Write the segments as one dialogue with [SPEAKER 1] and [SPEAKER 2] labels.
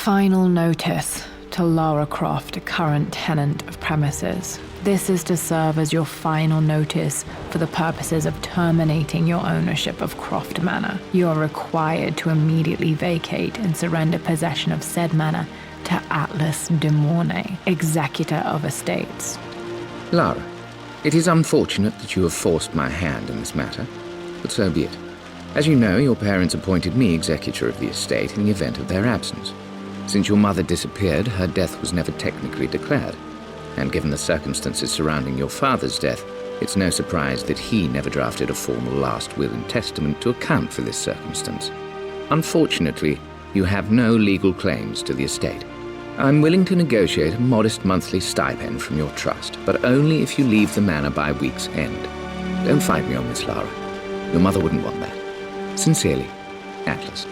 [SPEAKER 1] Final notice to Lara Croft, a current tenant of premises. This is to serve as your final notice for the purposes of terminating your ownership of Croft Manor. You are required to immediately vacate and surrender possession of said manor to Atlas de Mornay, executor of estates.
[SPEAKER 2] Lara, it is unfortunate that you have forced my hand in this matter, but so be it. As you know, your parents appointed me executor of the estate in the event of their absence. Since your mother disappeared, her death was never technically declared. And given the circumstances surrounding your father's death, it's no surprise that he never drafted a formal last will and testament to account for this circumstance. Unfortunately, you have no legal claims to the estate. I'm willing to negotiate a modest monthly stipend from your trust, but only if you leave the manor by week's end. Don't fight me on this, Lara. Your mother wouldn't want that. Sincerely, Atlas.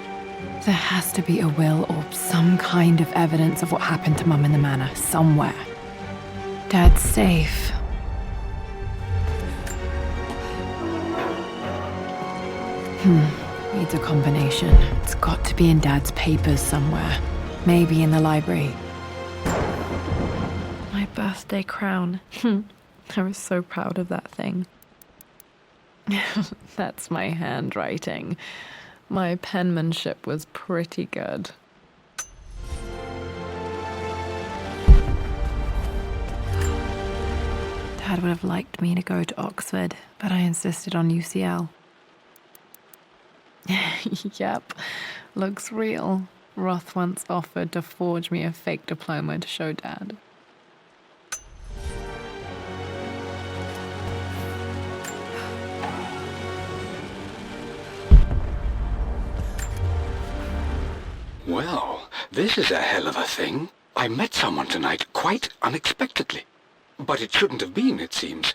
[SPEAKER 1] There has to be a will or some kind of evidence of what happened to Mum in the manor, somewhere. Dad's safe. Needs a combination. It's got to be in Dad's papers somewhere. Maybe in the library. My birthday crown. I was so proud of that thing. That's my handwriting. My penmanship was pretty good. Dad would have liked me to go to Oxford, but I insisted on UCL. Yep, looks real. Roth once offered to forge me a fake diploma to show Dad.
[SPEAKER 3] Well, this is a hell of a thing. I met someone tonight quite unexpectedly. But it shouldn't have been, it seems.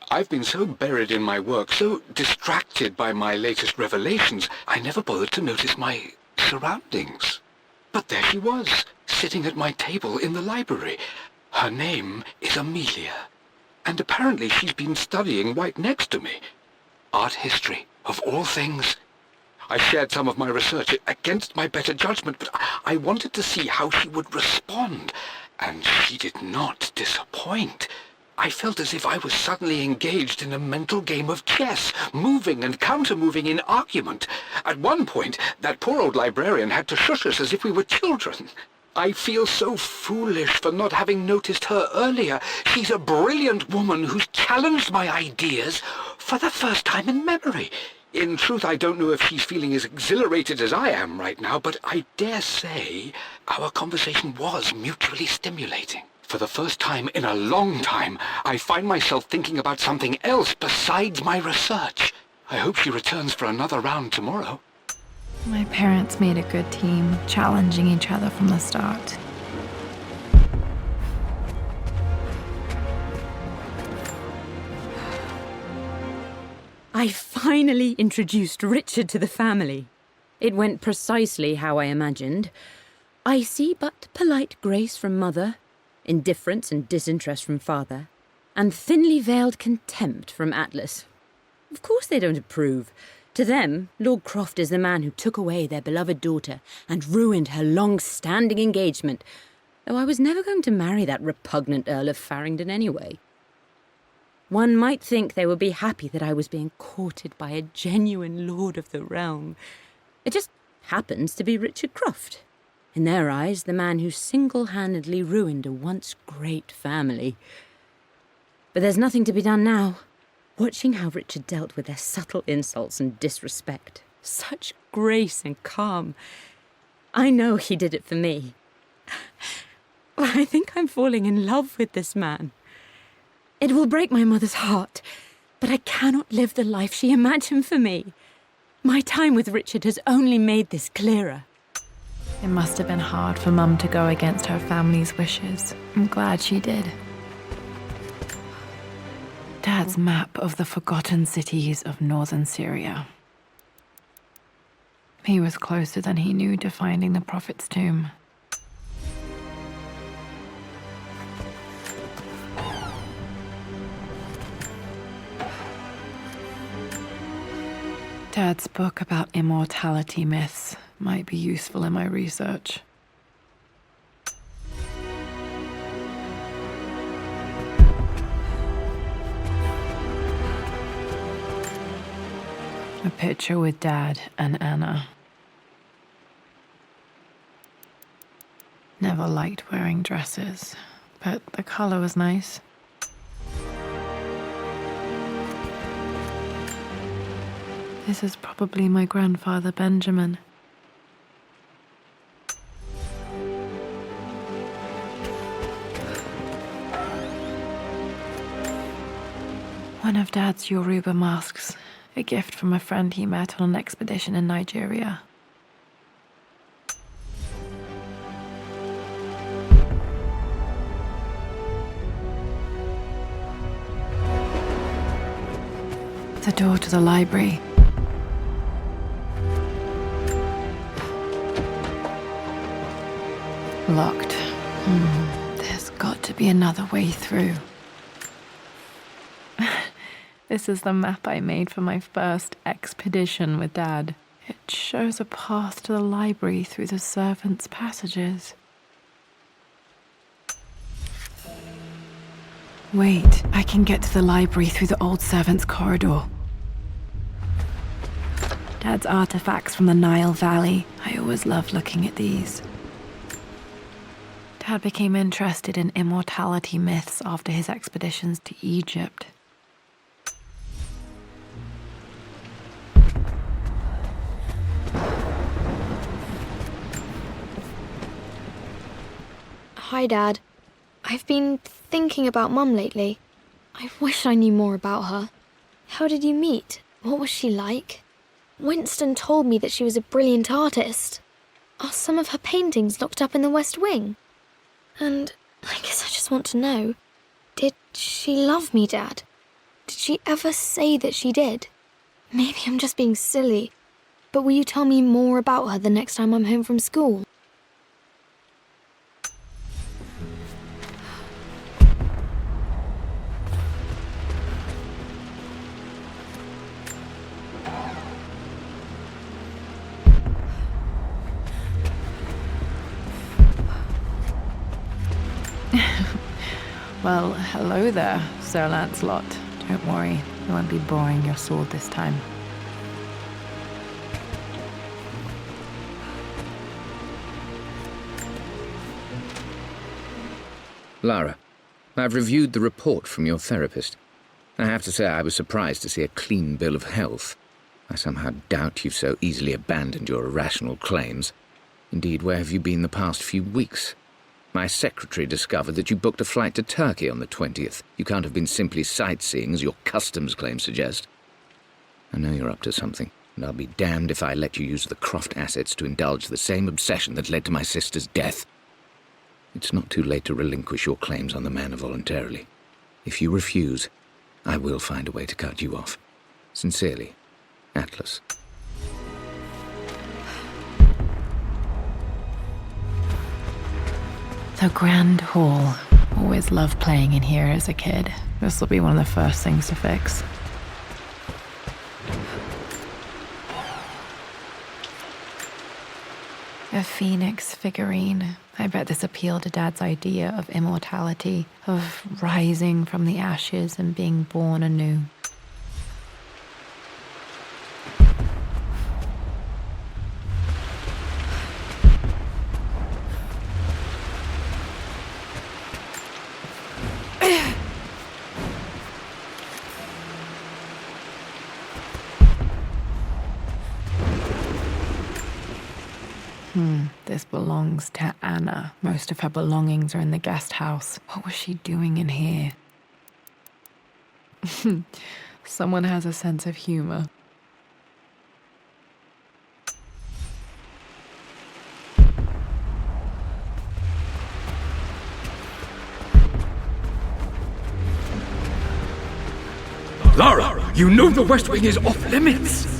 [SPEAKER 3] I've been so buried in my work, so distracted by my latest revelations, I never bothered to notice my surroundings. But there she was, sitting at my table in the library. Her name is Amelia. And apparently she's been studying right next to me. Art history, of all things. I shared some of my research against my better judgment, but I wanted to see how she would respond, and she did not disappoint. I felt as if I was suddenly engaged in a mental game of chess, moving and counter-moving in argument. At one point, that poor old librarian had to shush us as if we were children. I feel so foolish for not having noticed her earlier. She's a brilliant woman who's challenged my ideas for the first time in memory. In truth, I don't know if she's feeling as exhilarated as I am right now, but I dare say our conversation was mutually stimulating. For the first time in a long time, I find myself thinking about something else besides my research. I hope she returns for another round tomorrow.
[SPEAKER 1] My parents made a good team, challenging each other from the start.
[SPEAKER 4] I finally introduced Richard to the family. It went precisely how I imagined. I see but polite grace from mother, indifference and disinterest from father, and thinly veiled contempt from Atlas. Of course they don't approve. To them, Lord Croft is the man who took away their beloved daughter and ruined her long-standing engagement, though I was never going to marry that repugnant Earl of Farringdon anyway. One might think they would be happy that I was being courted by a genuine lord of the realm. It just happens to be Richard Croft. In their eyes, the man who single-handedly ruined a once great family. But there's nothing to be done now. Watching how Richard dealt with their subtle insults and disrespect. Such grace and calm. I know he did it for me. I think I'm falling in love with this man. It will break my mother's heart, but I cannot live the life she imagined for me. My time with Richard has only made this clearer.
[SPEAKER 1] It must have been hard for Mum to go against her family's wishes. I'm glad she did. Dad's map of the forgotten cities of northern Syria. He was closer than he knew to finding the Prophet's tomb. Dad's book about immortality myths might be useful in my research. A picture with Dad and Anna. Never liked wearing dresses, but the color was nice. This is probably my grandfather Benjamin. One of Dad's Yoruba masks, a gift from a friend he met on an expedition in Nigeria. The door to the library. Locked. There's got to be another way through. This is the map I made for my first expedition with Dad. It shows a path to the library through the servants' passages. Wait, I can get to the library through the old servants' corridor. Dad's artifacts from the Nile Valley. I always loved looking at these. Dad became interested in immortality myths after his expeditions to Egypt.
[SPEAKER 5] Hi, Dad. I've been thinking about Mum lately. I wish I knew more about her. How did you meet? What was she like? Winston told me that she was a brilliant artist. Are some of her paintings locked up in the West Wing? And I guess I just want to know, did she love me, Dad? Did she ever say that she did? Maybe I'm just being silly, but will you tell me more about her the next time I'm home from school?
[SPEAKER 1] Well, hello there, Sir Lancelot. Don't worry, I won't be boring your sword this time.
[SPEAKER 2] Lara, I've reviewed the report from your therapist. I have to say I was surprised to see a clean bill of health. I somehow doubt you've so easily abandoned your irrational claims. Indeed, where have you been the past few weeks? My secretary discovered that you booked a flight to Turkey on the 20th. You can't have been simply sightseeing, as your customs claims suggest. I know you're up to something, and I'll be damned if I let you use the Croft assets to indulge the same obsession that led to my sister's death. It's not too late to relinquish your claims on the manor voluntarily. If you refuse, I will find a way to cut you off. Sincerely, Atlas.
[SPEAKER 1] The Grand Hall. Always loved playing in here as a kid. This will be one of the first things to fix. A phoenix figurine. I bet this appealed to Dad's idea of immortality, of rising from the ashes and being born anew. This belongs to Anna. Most of her belongings are in the guest house. What was she doing in here? Someone has a sense of humor.
[SPEAKER 3] Lara, you know the West Wing is off limits!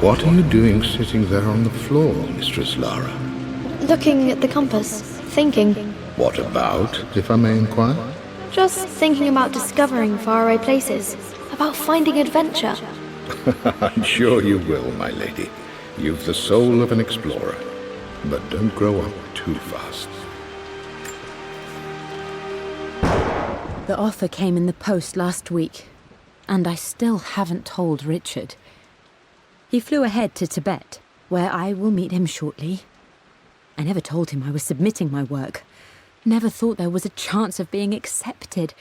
[SPEAKER 6] What are you doing sitting there on the floor, Mistress Lara?
[SPEAKER 5] Looking at the compass, thinking.
[SPEAKER 6] What about, if I may inquire?
[SPEAKER 5] Just thinking about discovering faraway places, about finding adventure.
[SPEAKER 6] I'm sure you will, my lady. You've the soul of an explorer. but don't grow up too fast.
[SPEAKER 4] The offer came in the post last week, and I still haven't told Richard. He flew ahead to Tibet, where I will meet him shortly. I never told him I was submitting my work. Never thought there was a chance of being accepted.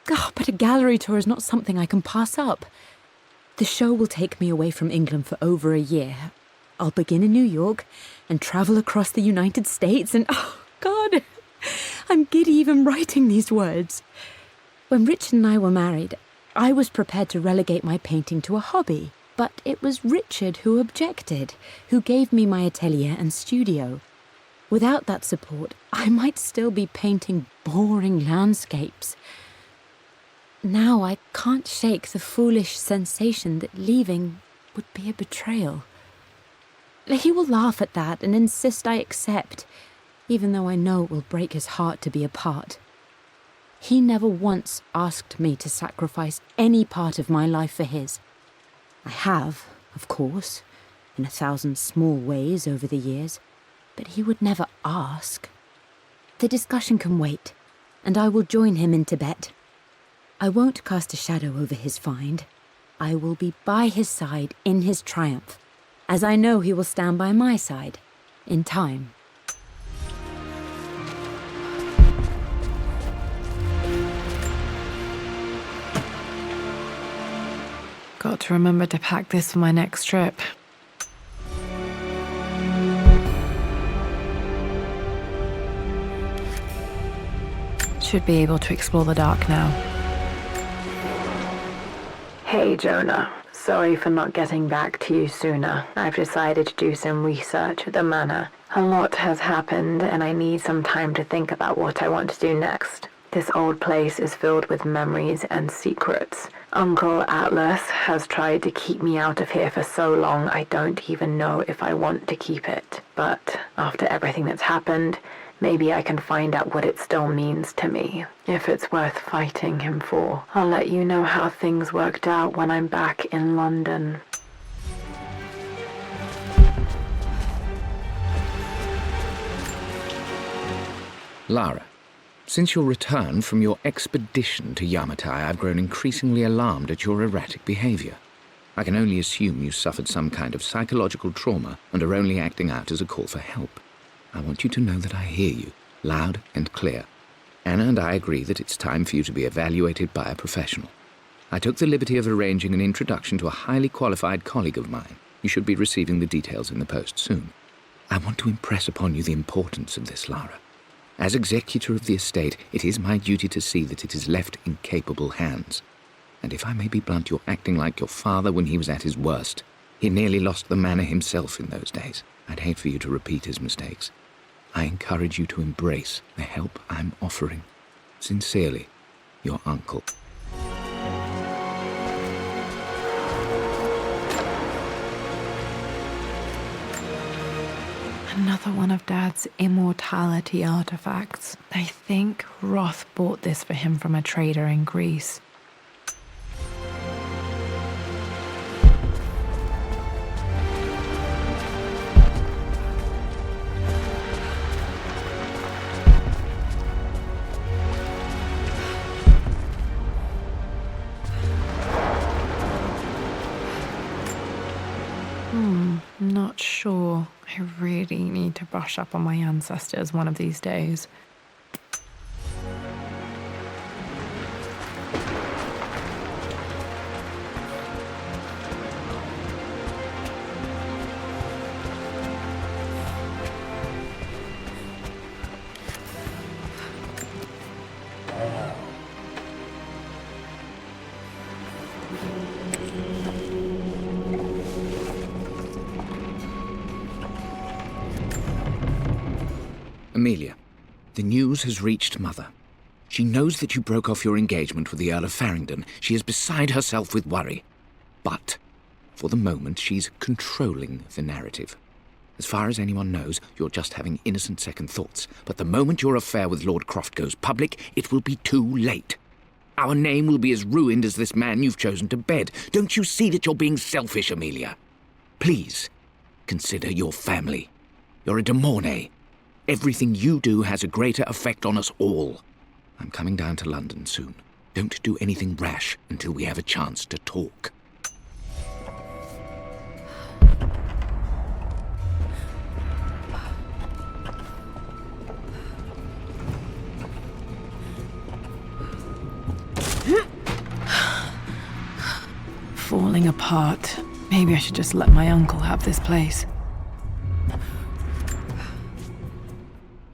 [SPEAKER 4] But a gallery tour is not something I can pass up. The show will take me away from England for over a year. I'll begin in New York and travel across the United States and, oh, God, I'm giddy even writing these words. When Richard and I were married, I was prepared to relegate my painting to a hobby, but it was Richard who objected, who gave me my atelier and studio. Without that support, I might still be painting boring landscapes. Now I can't shake the foolish sensation that leaving would be a betrayal. He will laugh at that and insist I accept, even though I know it will break his heart to be apart. He never once asked me to sacrifice any part of my life for his. I have, of course, in 1,000 small ways over the years, but he would never ask. The discussion can wait, and I will join him in Tibet. I won't cast a shadow over his find. I will be by his side in his triumph, as I know he will stand by my side, in time.
[SPEAKER 1] Got to remember to pack this for my next trip. Should be able to explore the dark now. Hey, Jonah. Sorry for not getting back to you sooner. I've decided to do some research at the manor. A lot has happened, and I need some time to think about what I want to do next. This old place is filled with memories and secrets. Uncle Atlas has tried to keep me out of here for so long I don't even know if I want to keep it. But after everything that's happened, maybe I can find out what it still means to me, if it's worth fighting him for. I'll let you know how things worked out when I'm back in London.
[SPEAKER 2] Lara, since your return from your expedition to Yamatai, I've grown increasingly alarmed at your erratic behavior. I can only assume you suffered some kind of psychological trauma and are only acting out as a call for help. I want you to know that I hear you, loud and clear. Anna and I agree that it's time for you to be evaluated by a professional. I took the liberty of arranging an introduction to a highly qualified colleague of mine. You should be receiving the details in the post soon. I want to impress upon you the importance of this, Lara. As executor of the estate, it is my duty to see that it is left in capable hands. And if I may be blunt, you're acting like your father when he was at his worst. He nearly lost the manor himself in those days. I'd hate for you to repeat his mistakes. I encourage you to embrace the help I'm offering. Sincerely, your uncle.
[SPEAKER 1] Another one of Dad's immortality artifacts. I think Roth bought this for him from a trader in Greece. Not sure. I really need to brush up on my ancestors one of these days.
[SPEAKER 2] Amelia, the news has reached Mother. She knows that you broke off your engagement with the Earl of Farringdon. She is beside herself with worry. But, for the moment, she's controlling the narrative. As far as anyone knows, you're just having innocent second thoughts. But the moment your affair with Lord Croft goes public, it will be too late. Our name will be as ruined as this man you've chosen to bed. Don't you see that you're being selfish, Amelia? Please, consider your family. You're a de Mornay. Everything you do has a greater effect on us all. I'm coming down to London soon. Don't do anything rash until we have a chance to talk.
[SPEAKER 1] Falling apart. Maybe I should just let my uncle have this place.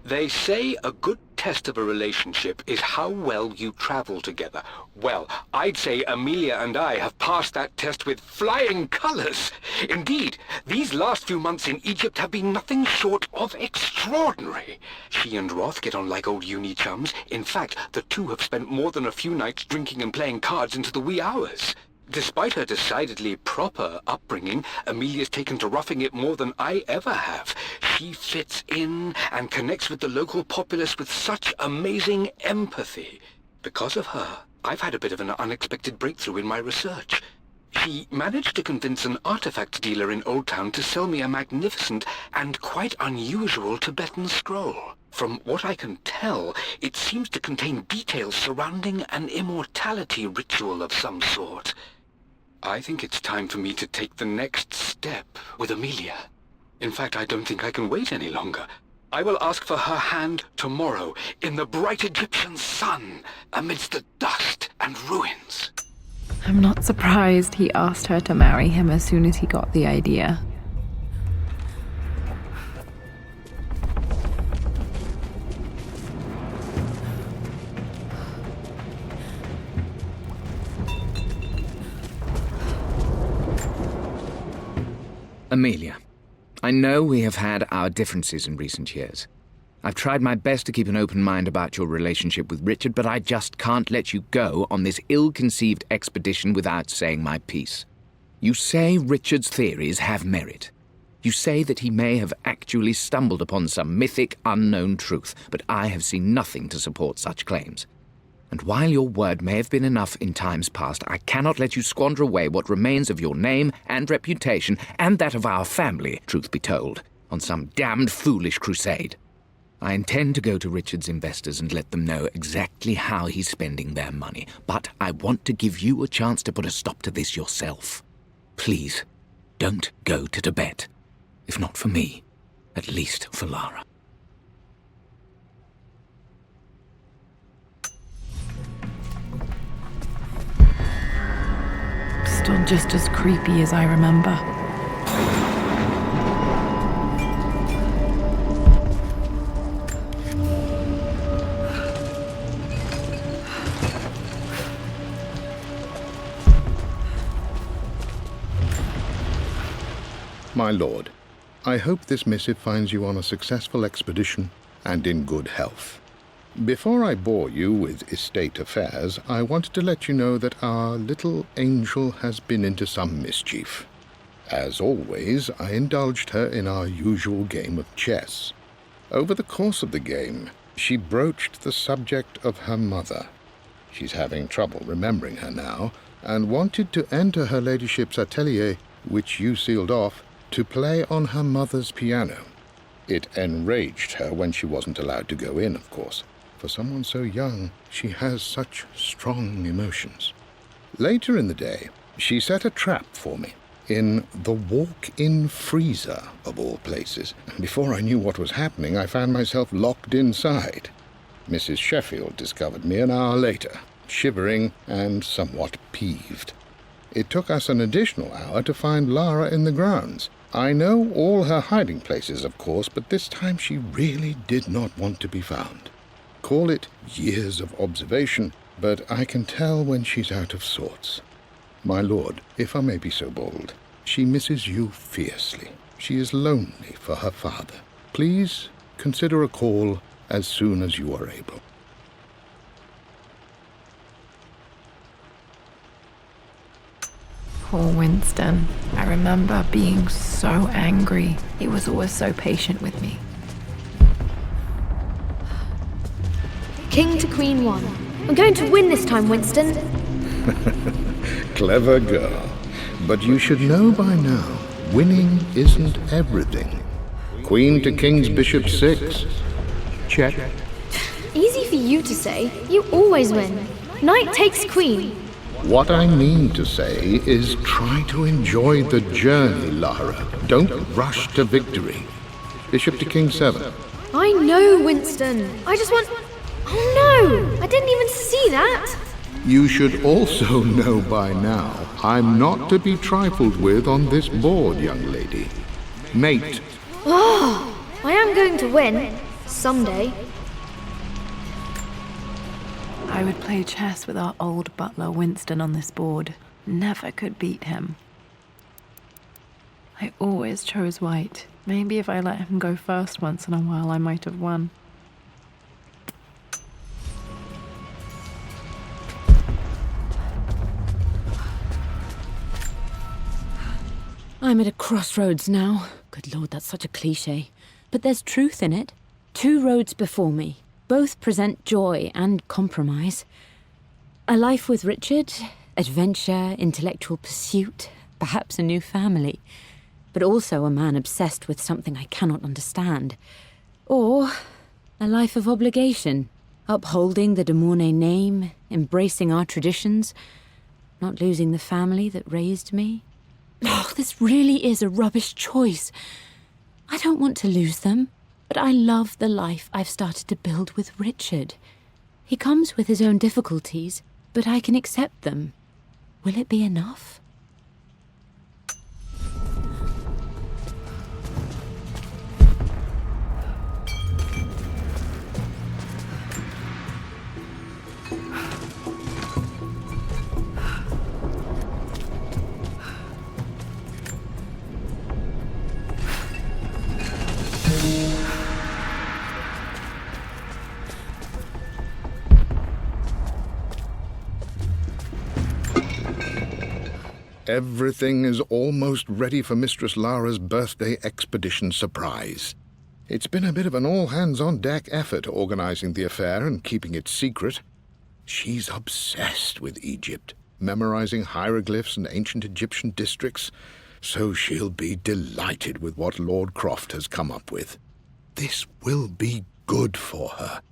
[SPEAKER 3] They say a good test of a relationship is how well you travel together. Well, I'd say Amelia and I have passed that test with flying colors. Indeed, these last few months in Egypt have been nothing short of extraordinary. She and Roth get on like old uni chums. In fact, the two have spent more than a few nights drinking and playing cards into the wee hours. Despite her decidedly proper upbringing, Amelia's taken to roughing it more than I ever have. She fits in and connects with the local populace with such amazing empathy. Because of her, I've had a bit of an unexpected breakthrough in my research. She managed to convince an artifact dealer in Old Town to sell me a magnificent and quite unusual Tibetan scroll. From what I can tell, it seems to contain details surrounding an immortality ritual of some sort. I think it's time for me to take the next step with Amelia. In fact, I don't think I can wait any longer. I will ask for her hand tomorrow in the bright Egyptian sun amidst the dust and ruins.
[SPEAKER 1] I'm not surprised he asked her to marry him as soon as he got the idea.
[SPEAKER 2] Amelia, I know we have had our differences in recent years. I've tried my best to keep an open mind about your relationship with Richard, but I just can't let you go on this ill-conceived expedition without saying my piece. You say Richard's theories have merit. You say that he may have actually stumbled upon some mythic, unknown truth, but I have seen nothing to support such claims. And while your word may have been enough in times past, I cannot let you squander away what remains of your name and reputation, and that of our family, truth be told, on some damned foolish crusade. I intend to go to Richard's investors and let them know exactly how he's spending their money, but I want to give you a chance to put a stop to this yourself. Please, don't go to Tibet. If not for me, at least for Lara.
[SPEAKER 1] Still just as creepy as I remember.
[SPEAKER 6] My lord, I hope this missive finds you on a successful expedition and in good health. Before I bore you with estate affairs, I wanted to let you know that our little angel has been into some mischief. As always, I indulged her in our usual game of chess. Over the course of the game, she broached the subject of her mother. She's having trouble remembering her now, and wanted to enter her ladyship's atelier, which you sealed off, to play on her mother's piano. It enraged her when she wasn't allowed to go in, of course. For someone so young, she has such strong emotions. Later in the day, she set a trap for me in the walk-in freezer, of all places. Before I knew what was happening, I found myself locked inside. Mrs. Sheffield discovered me an hour later, shivering and somewhat peeved. It took us an additional hour to find Lara in the grounds. I know all her hiding places, of course, but this time she really did not want to be found. Call it years of observation, but I can tell when she's out of sorts. My lord, if I may be so bold, she misses you fiercely. She is lonely for her father. Please consider a call as soon as you are able.
[SPEAKER 1] Poor Winston. I remember being so angry. He was always so patient with me.
[SPEAKER 5] King to Queen 1. I'm going to win this time, Winston.
[SPEAKER 6] Clever girl. But you should know by now, winning isn't everything. Queen to King's Bishop 6. Check.
[SPEAKER 5] Easy for you to say. You always win. Knight takes queen.
[SPEAKER 6] What I mean to say is try to enjoy the journey, Lara. Don't rush to victory. Bishop to King 7.
[SPEAKER 5] I know, Winston. I just want... Oh no! I didn't even see that!
[SPEAKER 6] You should also know by now, I'm not to be trifled with on this board, young lady. Mate.
[SPEAKER 5] Oh, I am going to win. Someday.
[SPEAKER 1] I would play chess with our old butler Winston on this board. Never could beat him. I always chose white. Maybe if I let him go first once in a while, I might have won.
[SPEAKER 4] I'm at a crossroads now. Good Lord, that's such a cliché. But there's truth in it. 2 roads before me. Both present joy and compromise. A life with Richard, adventure, intellectual pursuit, perhaps a new family. But also a man obsessed with something I cannot understand. Or a life of obligation, upholding the de Mornay name, embracing our traditions, not losing the family that raised me. Oh, this really is a rubbish choice. I don't want to lose them, but I love the life I've started to build with Richard. He comes with his own difficulties, but I can accept them. Will it be enough?
[SPEAKER 6] Everything is almost ready for Mistress Lara's birthday expedition surprise. It's been a bit of an all-hands-on-deck effort organizing the affair and keeping it secret. She's obsessed with Egypt, memorizing hieroglyphs and ancient Egyptian districts, so she'll be delighted with what Lord Croft has come up with. This will be good for her.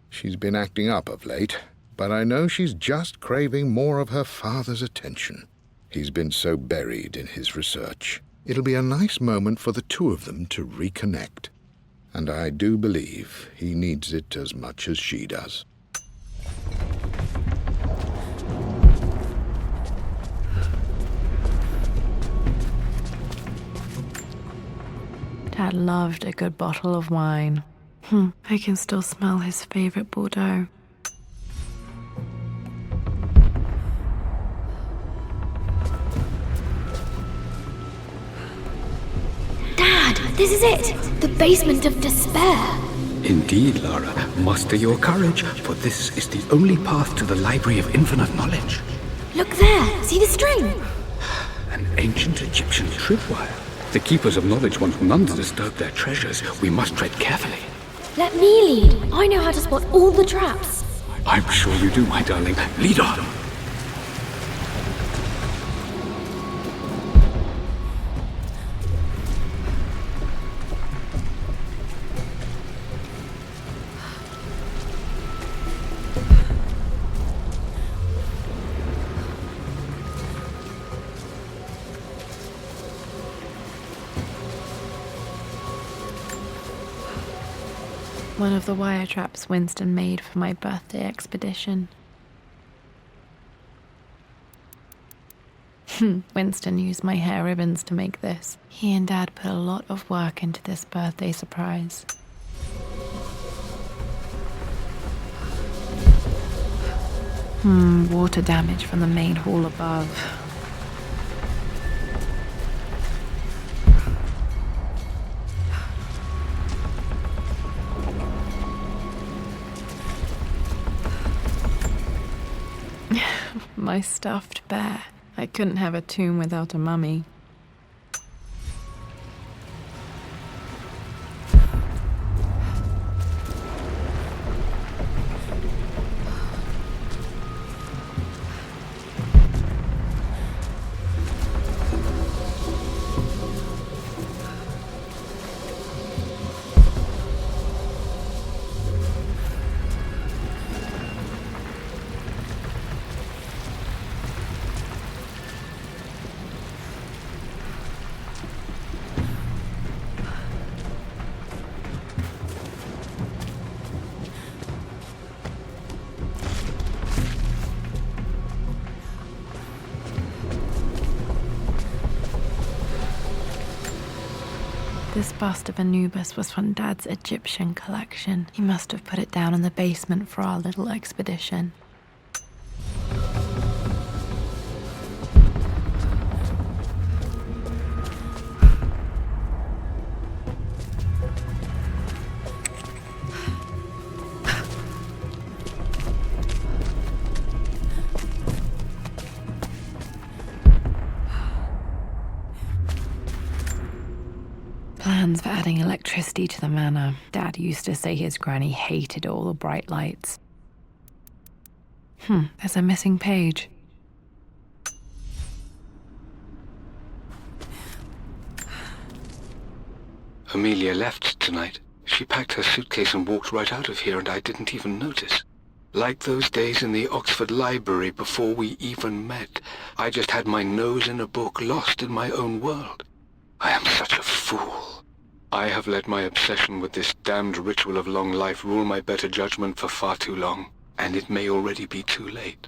[SPEAKER 6] She's been acting up of late, but I know she's just craving more of her father's attention. He's been so buried in his research. It'll be a nice moment for the 2 of them to reconnect. And I do believe he needs it as much as she does.
[SPEAKER 1] Dad loved a good bottle of wine. I can still smell his favorite Bordeaux.
[SPEAKER 5] Dad, this is it! The basement of despair!
[SPEAKER 3] Indeed, Lara. Muster your courage, for this is the only path to the Library of Infinite Knowledge.
[SPEAKER 5] Look there! See the string?
[SPEAKER 3] An ancient Egyptian tripwire. The Keepers of Knowledge want none to disturb their treasures. We must tread carefully.
[SPEAKER 5] Let me lead. I know how to spot all the traps.
[SPEAKER 3] I'm sure you do, my darling. Lead on.
[SPEAKER 1] One of the wire traps Winston made for my birthday expedition. Winston used my hair ribbons to make this. He and Dad put a lot of work into this birthday surprise. Water damage from the main hall above. My stuffed bear. I couldn't have a tomb without a mummy. This bust of Anubis was from Dad's Egyptian collection. He must have put it down in the basement for our little expedition. Plans for adding electricity to the manor. Dad used to say his granny hated all the bright lights. There's a missing page.
[SPEAKER 3] Amelia left tonight. She packed her suitcase and walked right out of here, and I didn't even notice. Like those days in the Oxford Library before we even met, I just had my nose in a book, lost in my own world. I am such a fool. I have let my obsession with this damned ritual of long life rule my better judgment for far too long, and it may already be too late.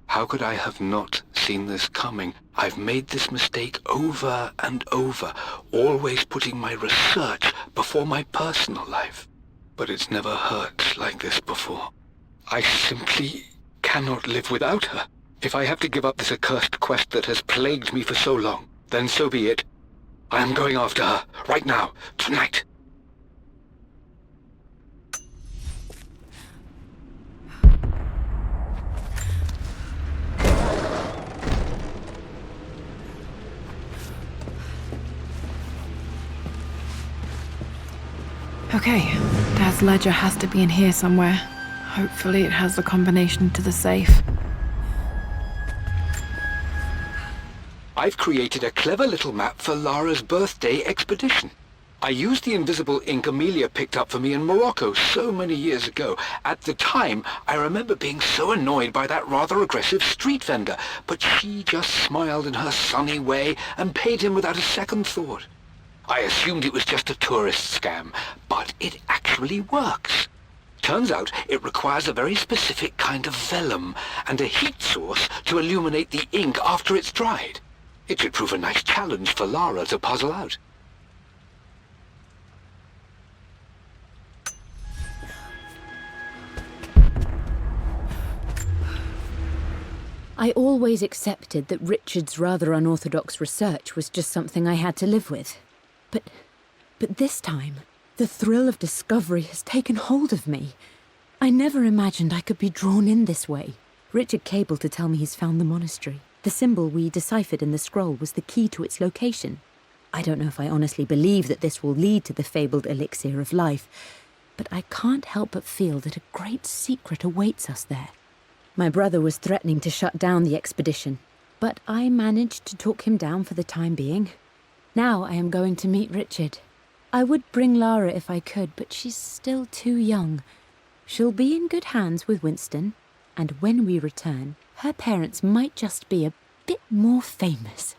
[SPEAKER 3] How could I have not seen this coming? I've made this mistake over and over, always putting my research before my personal life. But it's never hurt like this before. I simply cannot live without her. If I have to give up this accursed quest that has plagued me for so long, then so be it. I am going after her, right now, tonight.
[SPEAKER 1] Okay, Dad's ledger has to be in here somewhere. Hopefully it has the combination to the safe.
[SPEAKER 3] I've created a clever little map for Lara's birthday expedition. I used the invisible ink Amelia picked up for me in Morocco so many years ago. At the time, I remember being so annoyed by that rather aggressive street vendor, but she just smiled in her sunny way and paid him without a second thought. I assumed it was just a tourist scam, but it actually works. Turns out it requires a very specific kind of vellum and a heat source to illuminate the ink after it's dried. It should prove a nice challenge for Lara to puzzle out.
[SPEAKER 4] I always accepted that Richard's rather unorthodox research was just something I had to live with. But this time, the thrill of discovery has taken hold of me. I never imagined I could be drawn in this way. Richard cabled to tell me he's found the monastery. The symbol we deciphered in the scroll was the key to its location. I don't know if I honestly believe that this will lead to the fabled elixir of life, but I can't help but feel that a great secret awaits us there. My brother was threatening to shut down the expedition, but I managed to talk him down for the time being. Now I am going to meet Richard. I would bring Lara if I could, but she's still too young. She'll be in good hands with Winston, and when we return, her parents might just be a bit more famous.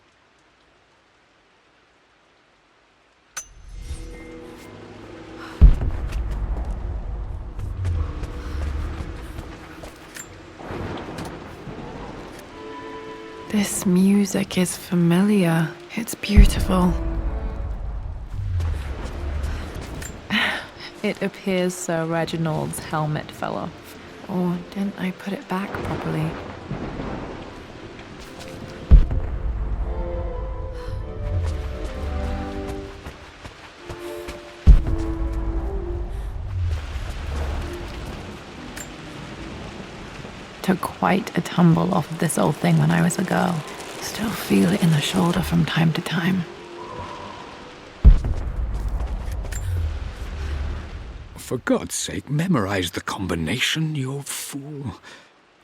[SPEAKER 1] This music is familiar. It's beautiful. It appears Sir Reginald's helmet fell off. Or didn't I put it back properly? Took quite a tumble off of this old thing when I was a girl. Still feel it in the shoulder from time to time.
[SPEAKER 3] For God's sake, memorize the combination, you fool.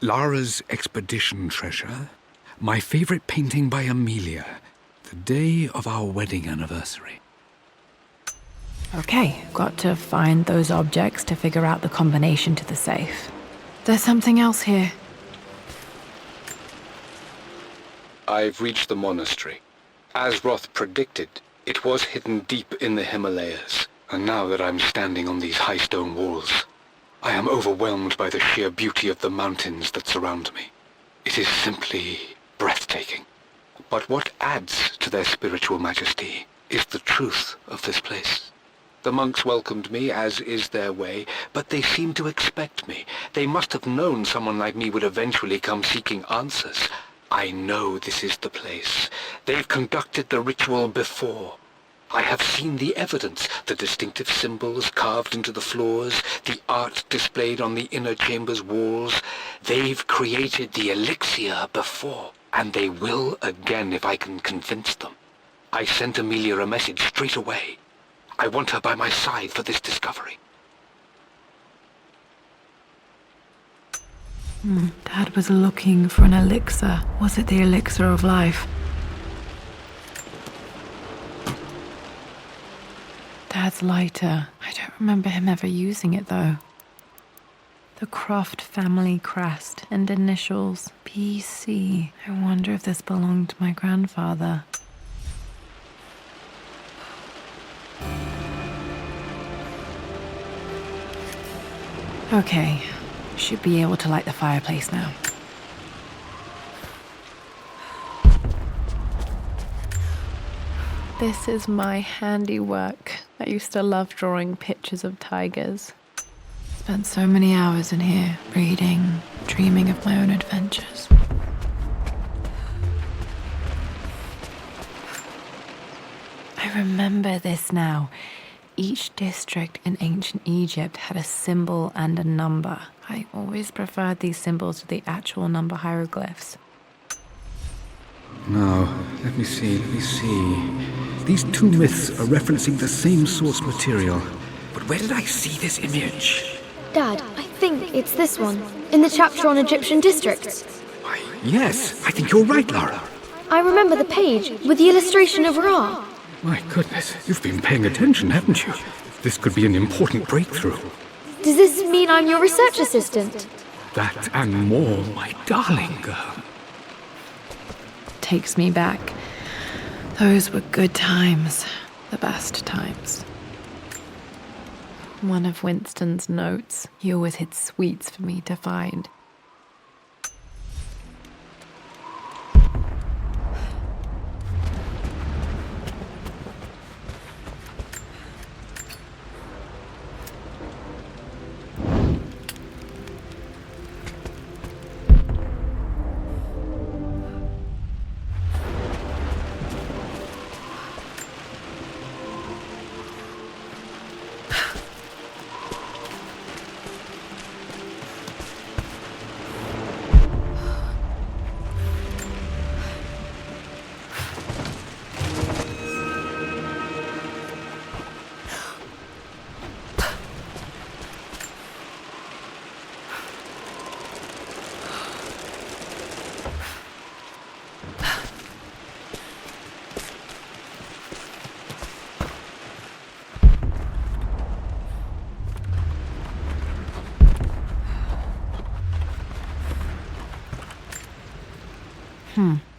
[SPEAKER 3] Lara's expedition treasure, my favorite painting by Amelia, the day of our wedding anniversary.
[SPEAKER 1] Okay, got to find those objects to figure out the combination to the safe. There's something else here.
[SPEAKER 3] I've reached the monastery. As Roth predicted, it was hidden deep in the Himalayas. And now that I'm standing on these high stone walls, I am overwhelmed by the sheer beauty of the mountains that surround me. It is simply breathtaking. But what adds to their spiritual majesty is the truth of this place. The monks welcomed me, as is their way, but they seemed to expect me. They must have known someone like me would eventually come seeking answers. I know this is the place. They've conducted the ritual before. I have seen the evidence, the distinctive symbols carved into the floors, the art displayed on the inner chamber's walls. They've created the elixir before, and they will again if I can convince them. I sent Amelia a message straight away. I want her by my side for this discovery.
[SPEAKER 1] Dad was looking for an elixir. Was it the elixir of life? Dad's lighter. I don't remember him ever using it, though. The Croft family crest and initials PC. I wonder if this belonged to my grandfather. Okay, should be able to light the fireplace now. This is my handiwork. I used to love drawing pictures of tigers. Spent so many hours in here, reading, dreaming of my own adventures. I remember this now. Each district in ancient Egypt had a symbol and a number. I always preferred these symbols to the actual number hieroglyphs.
[SPEAKER 7] Now, let me see. These two myths are referencing the same source material. But where did I see this image?
[SPEAKER 5] Dad, I think it's this one, in the chapter on Egyptian districts.
[SPEAKER 7] Why, yes, I think you're right, Lara.
[SPEAKER 5] I remember the page with the illustration of Ra.
[SPEAKER 7] My goodness, you've been paying attention, haven't you? This could be an important breakthrough.
[SPEAKER 5] Does this mean I'm your research assistant?
[SPEAKER 7] That and more, my darling girl.
[SPEAKER 1] Takes me back. Those were good times. The best times. One of Winston's notes. He always hid sweets for me to find.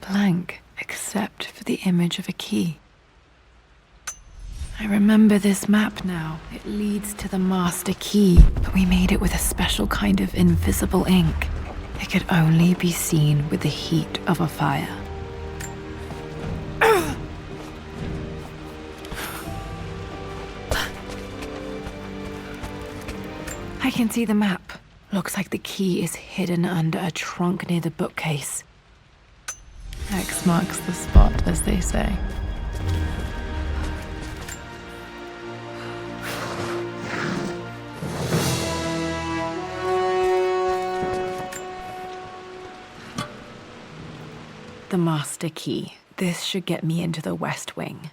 [SPEAKER 1] Blank, except for the image of a key. I remember this map now. It leads to the master key, but we made it with a special kind of invisible ink. It could only be seen with the heat of a fire. I can see the map. Looks like the key is hidden under a trunk near the bookcase. X marks the spot, as they say. The master key. This should get me into the West Wing.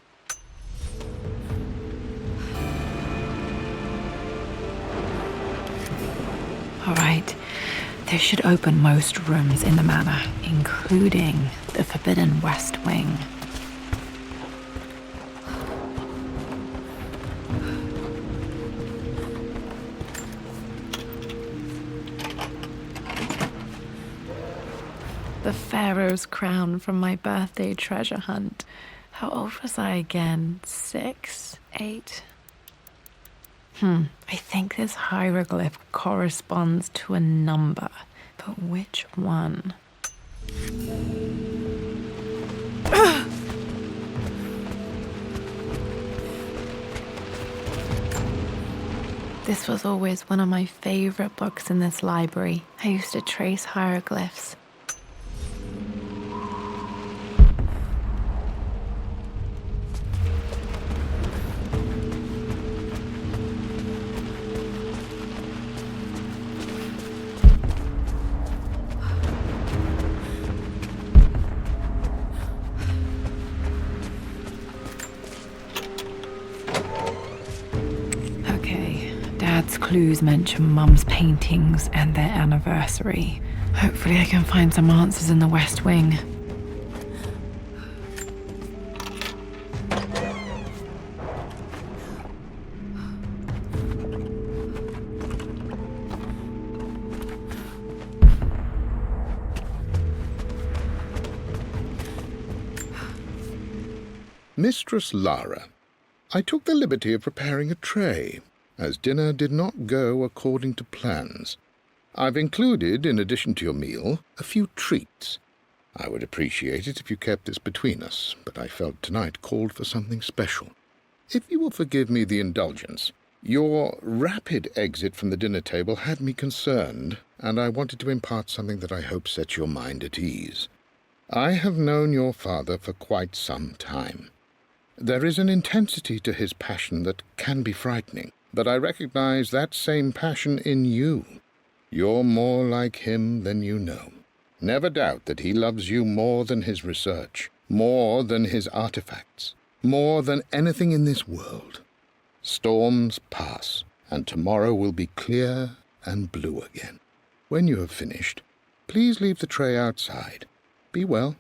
[SPEAKER 1] All right. This should open most rooms in the manor, including the Forbidden West Wing. The Pharaoh's crown from my birthday treasure hunt. How old was I again? 6? 8? I think this hieroglyph corresponds to a number, but which one? This was always one of my favorite books in this library. I used to trace hieroglyphs. Dad's clues mention Mum's paintings and their anniversary. Hopefully I can find some answers in the West Wing.
[SPEAKER 6] Mistress Lara, I took the liberty of preparing a tray, as dinner did not go according to plans. I've included, in addition to your meal, a few treats. I would appreciate it if you kept this between us, but I felt tonight called for something special. If you will forgive me the indulgence, your rapid exit from the dinner table had me concerned, and I wanted to impart something that I hope sets your mind at ease. I have known your father for quite some time. There is an intensity to his passion that can be frightening. But I recognize that same passion in you. You're more like him than you know. Never doubt that he loves you more than his research, more than his artifacts, more than anything in this world. Storms pass, and tomorrow will be clear and blue again. When you have finished, please leave the tray outside. Be well.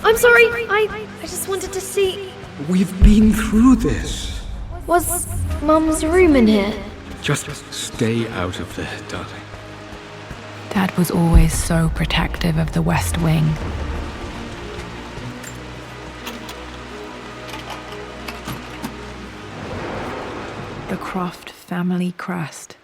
[SPEAKER 5] I'm sorry, I just wanted to see...
[SPEAKER 7] We've been through this.
[SPEAKER 5] Was Mum's room in here?
[SPEAKER 7] Just stay out of there, darling.
[SPEAKER 1] Dad was always so protective of the West Wing. The Croft family crest.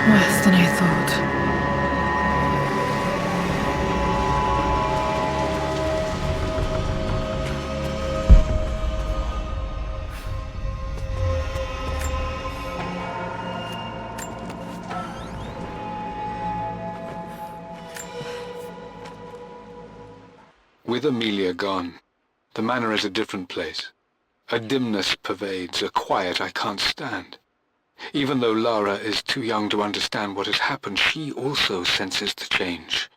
[SPEAKER 1] Worse than I thought.
[SPEAKER 3] With Amelia gone, the manor is a different place. A dimness pervades, a quiet I can't stand. Even though Lara is too young to understand what has happened, she also senses the change.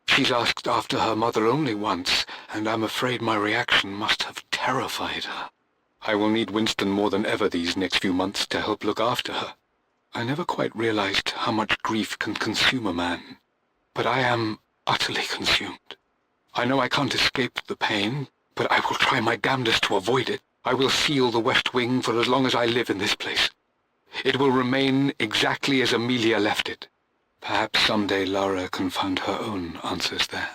[SPEAKER 3] She's asked after her mother only once, and I'm afraid my reaction must have terrified her. I will need Winston more than ever these next few months to help look after her. I never quite realized how much grief can consume a man, but I am utterly consumed. I know I can't escape the pain, but I will try my damnedest to avoid it. I will seal the West Wing for as long as I live in this place. It will remain exactly as Amelia left it. Perhaps someday Lara can find her own answers there.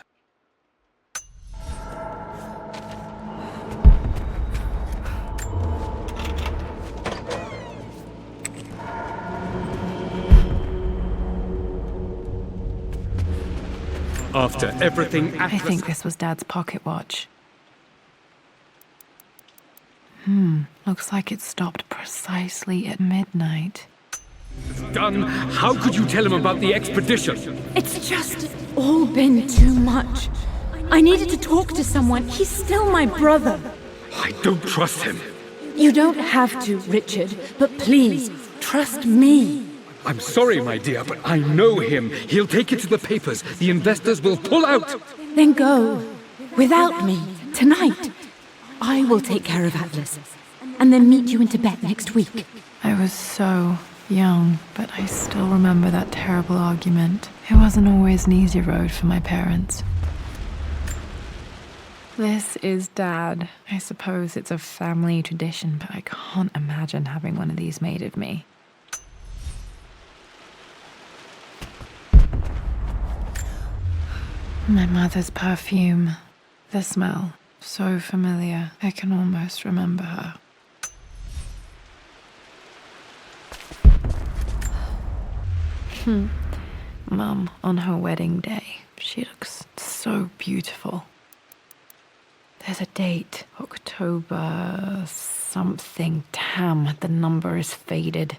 [SPEAKER 7] After everything
[SPEAKER 1] I
[SPEAKER 7] Atlas...
[SPEAKER 1] think this was Dad's pocket watch. Looks like it stopped precisely at midnight.
[SPEAKER 7] done, how could you tell him about the expedition?
[SPEAKER 4] It's just all been too much. I needed to talk to someone. He's still my brother.
[SPEAKER 7] I don't trust him.
[SPEAKER 4] You don't have to, Richard, but please, trust me.
[SPEAKER 7] I'm sorry, my dear, but I know him. He'll take it to the papers. The investors will pull out.
[SPEAKER 4] Then go. Without me, tonight. I will take care of Atlas, and then meet you in Tibet next week.
[SPEAKER 1] I was so young, but I still remember that terrible argument. It wasn't always an easy road for my parents. This is Dad. I suppose it's a family tradition, but I can't imagine having one of these made of me. My mother's perfume. The smell. So familiar. I can almost remember her. Mum, on her wedding day, she looks so beautiful. There's a date, October something. Damn, the number is faded.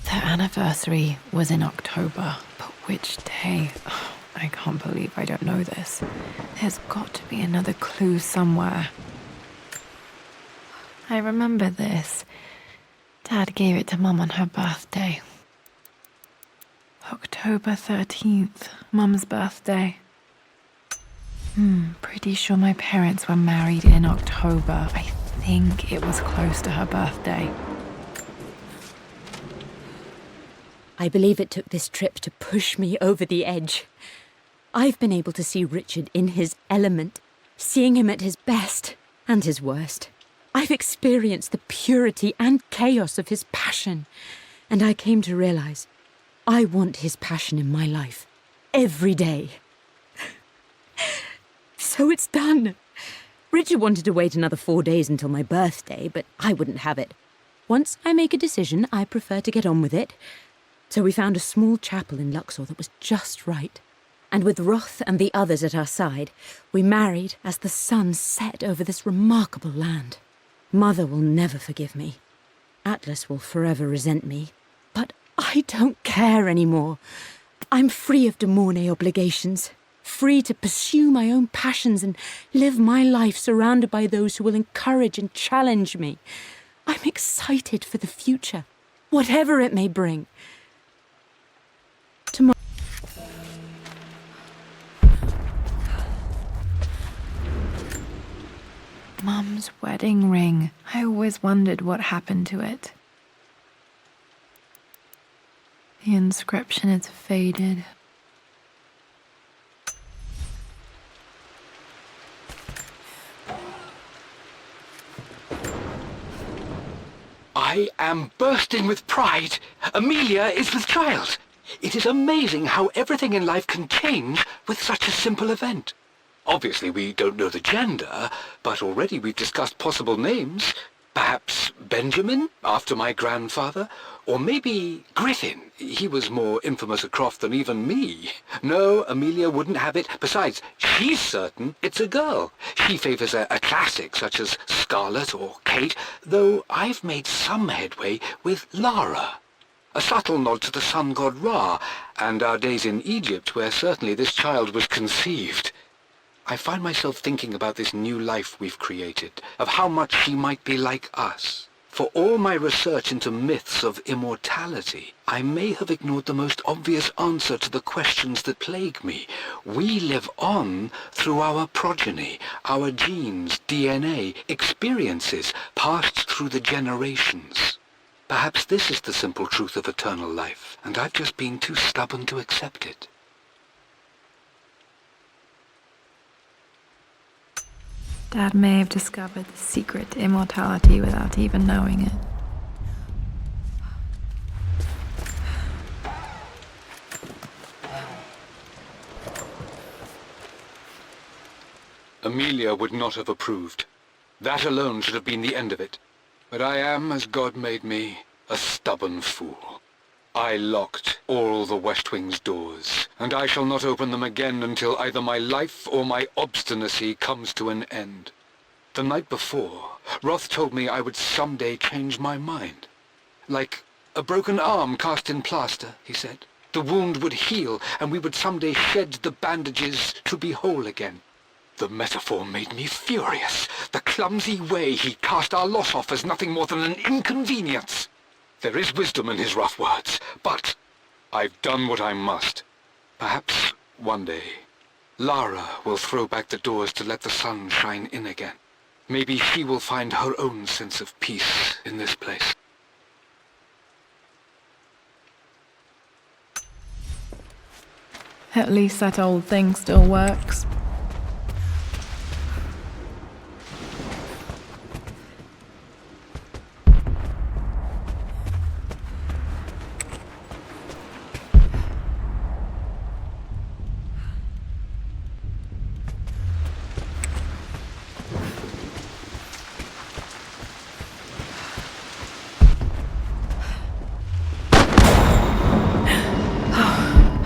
[SPEAKER 1] Their anniversary was in October, but which day? Oh, I can't believe I don't know this. There's got to be another clue somewhere. I remember this. Dad gave it to Mum on her birthday. October 13th, Mum's birthday. Pretty sure my parents were married in October. I think it was close to her birthday.
[SPEAKER 4] I believe it took this trip to push me over the edge. I've been able to see Richard in his element, seeing him at his best and his worst. I've experienced the purity and chaos of his passion, and I came to realize I want his passion in my life every day. So it's done. Richard wanted to wait another 4 days until my birthday, but I wouldn't have it. Once I make a decision, I prefer to get on with it. So we found a small chapel in Luxor that was just right. And with Roth and the others at our side, we married as the sun set over this remarkable land. Mother will never forgive me. Atlas will forever resent me. But I don't care anymore. I'm free of De Mornay obligations. Free to pursue my own passions and live my life surrounded by those who will encourage and challenge me. I'm excited for the future, whatever it may bring. Tomorrow.
[SPEAKER 1] Mum's wedding ring. I always wondered what happened to it. The inscription is faded.
[SPEAKER 3] I am bursting with pride. Amelia is with child. It is amazing how everything in life can change with such a simple event. Obviously, we don't know the gender, but already we've discussed possible names. Perhaps Benjamin, after my grandfather, or maybe Griffin. He was more infamous at Croft than even me. No, Amelia wouldn't have it. Besides, she's certain it's a girl. She favours a classic such as Scarlet or Kate, though I've made some headway with Lara. A subtle nod to the sun god Ra, and our days in Egypt, where certainly this child was conceived. I find myself thinking about this new life we've created, of how much she might be like us. For all my research into myths of immortality, I may have ignored the most obvious answer to the questions that plague me. We live on through our progeny, our genes, DNA, experiences passed through the generations. Perhaps this is the simple truth of eternal life, and I've just been too stubborn to accept it.
[SPEAKER 1] Dad may have discovered the secret to immortality without even knowing it.
[SPEAKER 3] Amelia would not have approved. That alone should have been the end of it. But I am, as God made me, a stubborn fool. I locked all the West Wing's doors, and I shall not open them again until either my life or my obstinacy comes to an end. The night before, Roth told me I would someday change my mind. Like a broken arm cast in plaster, he said. The wound would heal, and we would someday shed the bandages to be whole again. The metaphor made me furious. The clumsy way he cast our loss off as nothing more than an inconvenience. There is wisdom in his rough words, but I've done what I must. Perhaps one day, Lara will throw back the doors to let the sun shine in again. Maybe she will find her own sense of peace in this place.
[SPEAKER 1] At least that old thing still works.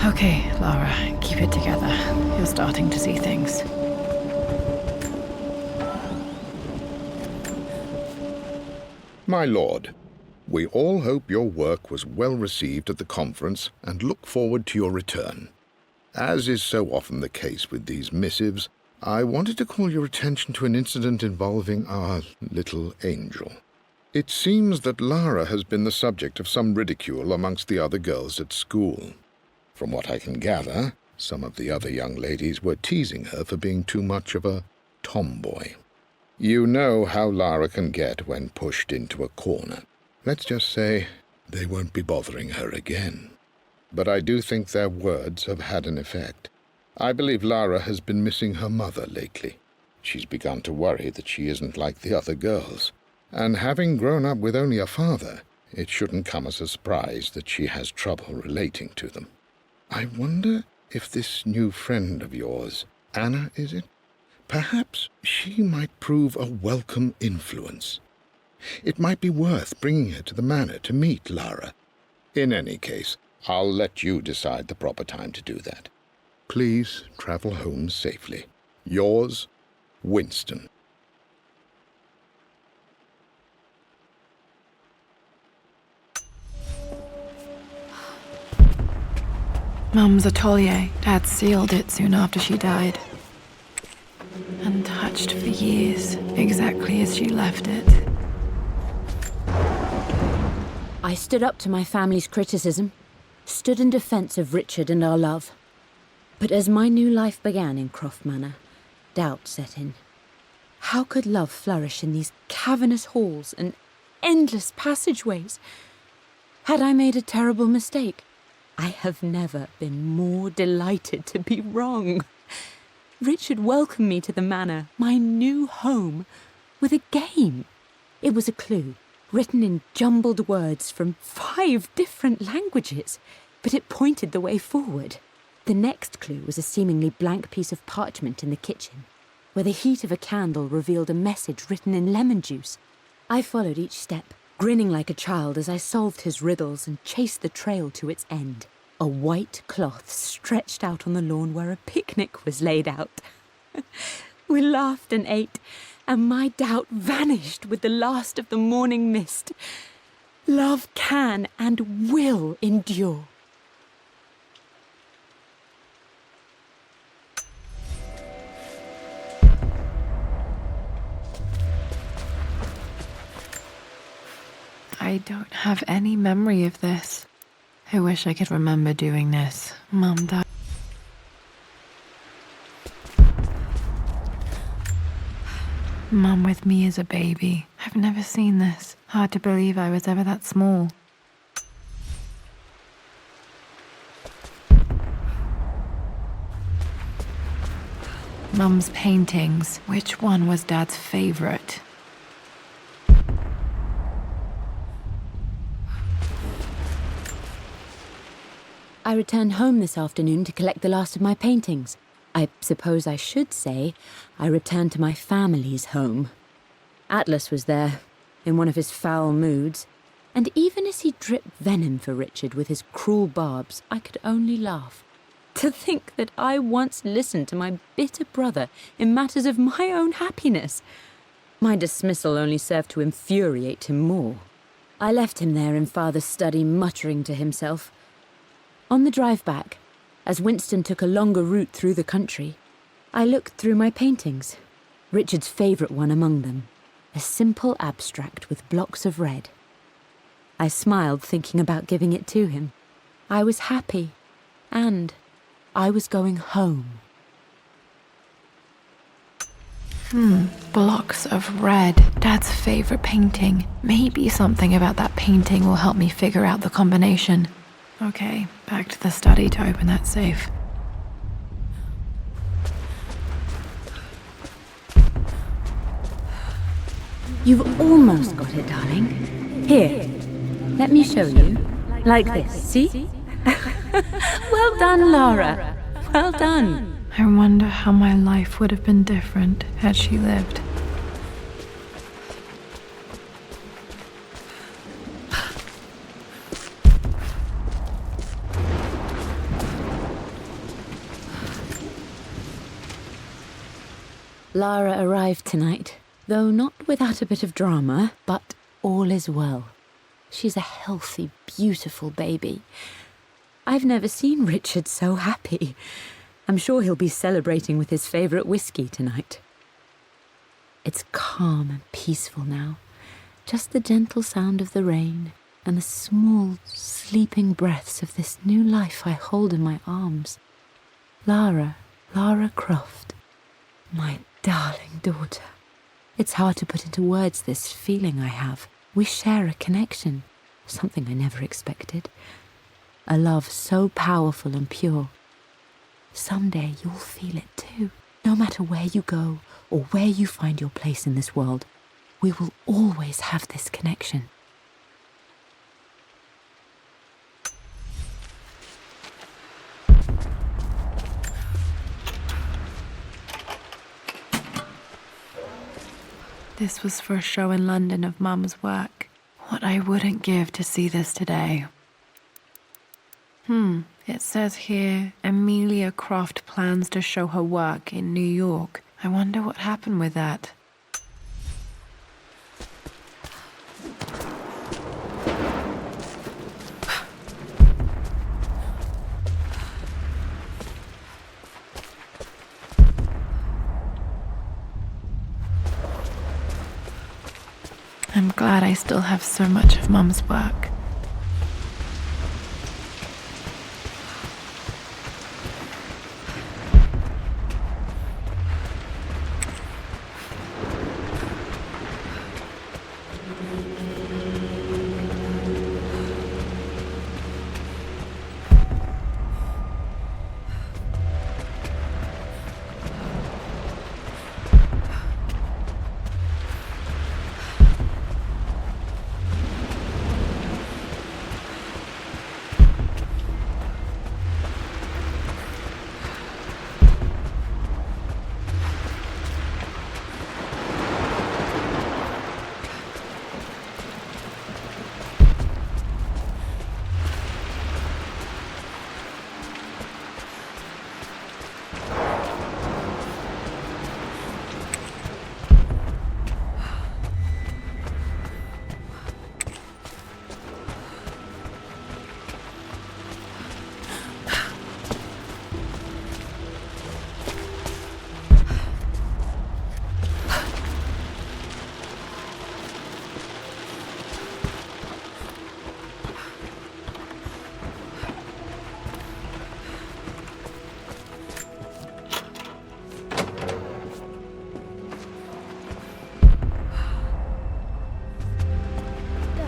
[SPEAKER 1] Okay, Lara, keep it together. You're starting to see things.
[SPEAKER 6] My lord, we all hope your work was well received at the conference and look forward to your return. As is so often the case with these missives, I wanted to call your attention to an incident involving our little angel. It seems that Lara has been the subject of some ridicule amongst the other girls at school. From what I can gather, some of the other young ladies were teasing her for being too much of a tomboy. You know how Lara can get when pushed into a corner. Let's just say they won't be bothering her again. But I do think their words have had an effect. I believe Lara has been missing her mother lately. She's begun to worry that she isn't like the other girls. And having grown up with only a father, it shouldn't come as a surprise that she has trouble relating to them. I wonder if this new friend of yours, Anna, is it? Perhaps she might prove a welcome influence. It might be worth bringing her to the manor to meet Lara. In any case, I'll let you decide the proper time to do that. Please travel home safely. Yours, Winston.
[SPEAKER 1] Mum's atelier. Dad sealed it soon after she died. Untouched for years, exactly as she left it.
[SPEAKER 4] I stood up to my family's criticism, stood in defense of Richard and our love. But as my new life began in Croft Manor, doubt set in. How could love flourish in these cavernous halls and endless passageways? Had I made a terrible mistake? I have never been more delighted to be wrong. Richard welcomed me to the manor, my new home, with a game. It was a clue, written in jumbled words from 5 different languages, but it pointed the way forward. The next clue was a seemingly blank piece of parchment in the kitchen, where the heat of a candle revealed a message written in lemon juice. I followed each step, grinning like a child as I solved his riddles and chased the trail to its end. A white cloth stretched out on the lawn where a picnic was laid out. We laughed and ate, and my doubt vanished with the last of the morning mist. Love can and will endure.
[SPEAKER 1] I don't have any memory of this. I wish I could remember doing this. Mum died. Mum with me as a baby. I've never seen this. Hard to believe I was ever that small. Mum's paintings. Which one was Dad's favorite?
[SPEAKER 4] I returned home this afternoon to collect the last of my paintings. I suppose I should say I returned to my family's home. Atlas was there, in one of his foul moods, and even as he dripped venom for Richard with his cruel barbs, I could only laugh. To think that I once listened to my bitter brother in matters of my own happiness. My dismissal only served to infuriate him more. I left him there in Father's study, muttering to himself. On the drive back, as Winston took a longer route through the country, I looked through my paintings, Richard's favourite one among them, a simple abstract with blocks of red. I smiled, thinking about giving it to him. I was happy, and I was going home.
[SPEAKER 1] Blocks of red. Dad's favorite painting. Maybe something about that painting will help me figure out the combination. Okay, back to the study to open that safe.
[SPEAKER 4] You've almost got it, darling. Here, let me show you. Like this, see? Well done, Lara. Well done.
[SPEAKER 1] I wonder how my life would have been different had she lived.
[SPEAKER 4] Lara arrived tonight, though not without a bit of drama, but all is well. She's a healthy, beautiful baby. I've never seen Richard so happy. I'm sure he'll be celebrating with his favourite whiskey tonight. It's calm and peaceful now. Just the gentle sound of the rain and the small, sleeping breaths of this new life I hold in my arms. Lara Croft, my darling daughter. It's hard to put into words this feeling I have. We share a connection, something I never expected. A love so powerful and pure. Someday you'll feel it too. No matter where you go or where you find your place in this world, we will always have this connection.
[SPEAKER 1] This was for a show in London of Mum's work. What I wouldn't give to see this today. It says here, Amelia Croft plans to show her work in New York. I wonder what happened with that. I'm glad I still have so much of Mum's work.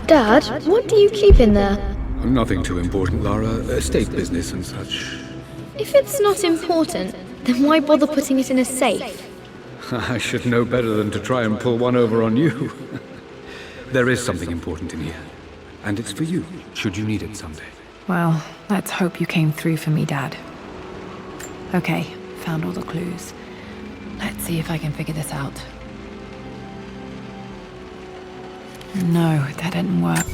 [SPEAKER 5] Dad, what do you keep in there?
[SPEAKER 7] Nothing too important, Lara. Estate business and such.
[SPEAKER 5] If it's not important, then why bother putting it in a safe?
[SPEAKER 7] I should know better than to try and pull one over on you. There is something important in here. And it's for you, should you need it someday.
[SPEAKER 1] Well, let's hope you came through for me, Dad. Okay, found all the clues. Let's see if I can figure this out. No, that didn't work.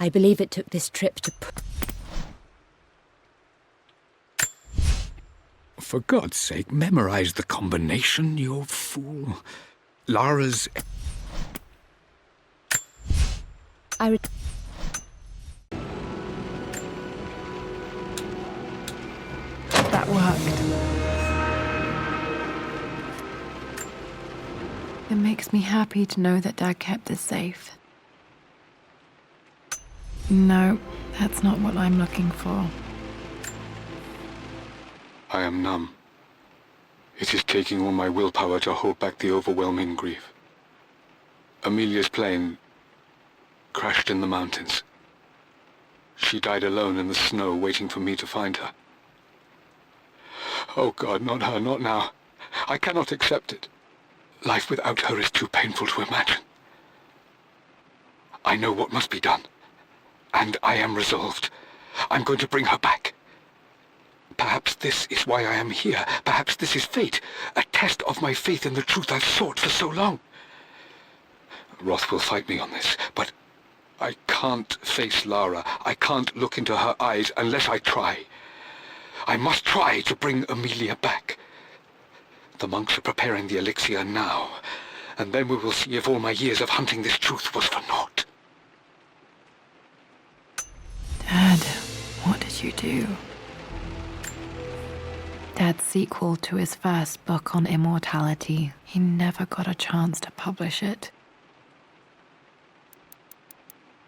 [SPEAKER 4] I believe it took this trip to
[SPEAKER 3] For God's sake, memorize the combination, you fool. Lara's...
[SPEAKER 1] That worked. It makes me happy to know that Dad kept this safe. No, that's not what I'm looking for.
[SPEAKER 3] I am numb. It is taking all my willpower to hold back the overwhelming grief. Amelia's plane crashed in the mountains. She died alone in the snow, waiting for me to find her. Oh God, not her, not now. I cannot accept it. Life without her is too painful to imagine. I know what must be done, and I am resolved. I'm going to bring her back. Perhaps this is why I am here. Perhaps this is fate, a test of my faith in the truth I've sought for so long. Roth will fight me on this, but I can't face Lara. I can't look into her eyes unless I try. I must try to bring Amelia back. The monks are preparing the elixir now, and then we will see if all my years of hunting this truth was for naught.
[SPEAKER 1] Dad, what did you do? Dad's sequel to his first book on immortality. He never got a chance to publish it.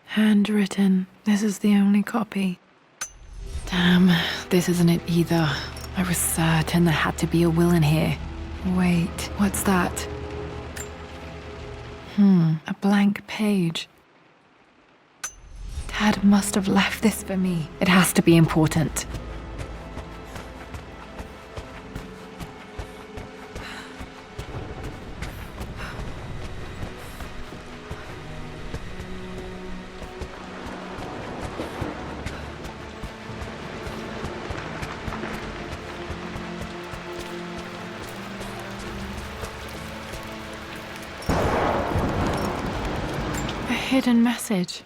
[SPEAKER 1] Handwritten. This is the only copy. Damn, this isn't it either. I was certain there had to be a will in here. Wait, what's that? A blank page. Dad must have left this for me. It has to be important. A hidden message.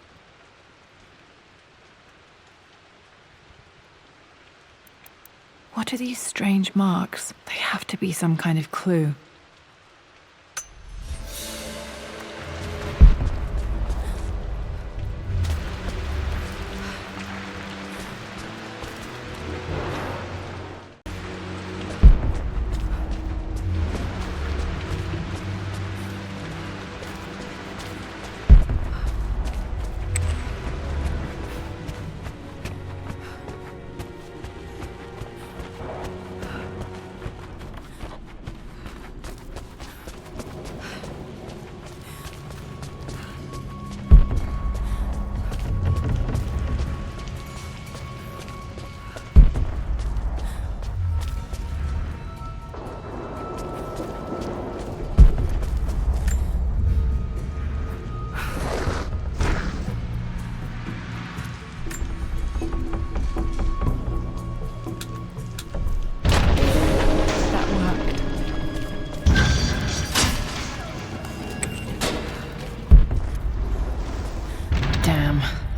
[SPEAKER 1] What are these strange marks? They have to be some kind of clue.